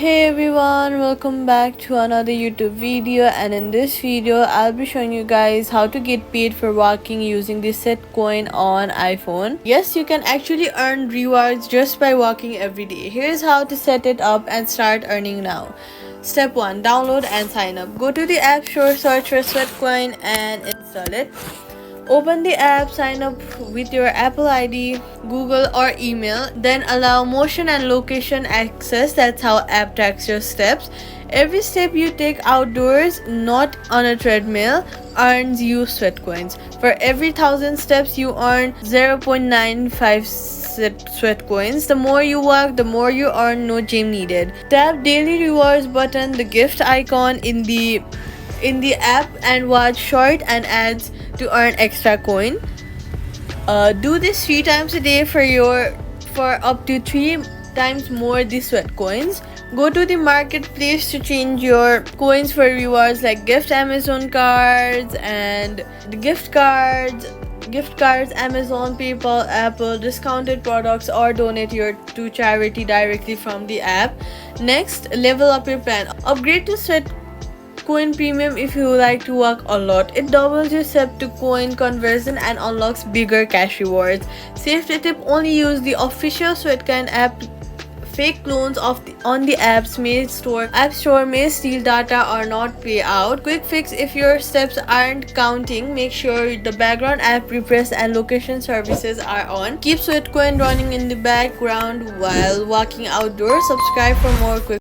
Hey everyone, welcome back to another YouTube video, and in this video I'll be showing you guys how to get paid for walking using the Sweatcoin on iPhone. Yes, you can actually earn rewards just by walking every day. Here's how to set it up and start earning now. Step 1. Download and sign up. Go to the App Store, search for Sweatcoin and install it. Open the app, sign up with your Apple ID, Google or email, then allow motion and location access. That's how app tracks your steps. Every step you take outdoors, not on a treadmill, earns you Sweatcoins. For every 1,000 steps you earn 0.95 Sweatcoins. The more you walk, the more you earn, no gym needed. Tap daily rewards button, the gift icon in the app, and watch short and ads to earn extra coin. Do this 3 times a day for up to 3 times more the Sweatcoins. Go to the marketplace to change your coins for rewards like gift Amazon cards and the gift cards, Amazon, PayPal, Apple, discounted products, or donate to charity directly from the app. Next, level up your plan. Upgrade to Sweatcoin Premium if you like to walk a lot. It doubles your step to coin conversion and unlocks bigger cash rewards. Safety tip: only use the official Sweatcoin app. Fake clones on the app store may steal data or not pay out. Quick fix: if your steps aren't counting, make sure the background app refresh and location services are on. Keep Sweatcoin running in the background while walking outdoors. Subscribe for more quick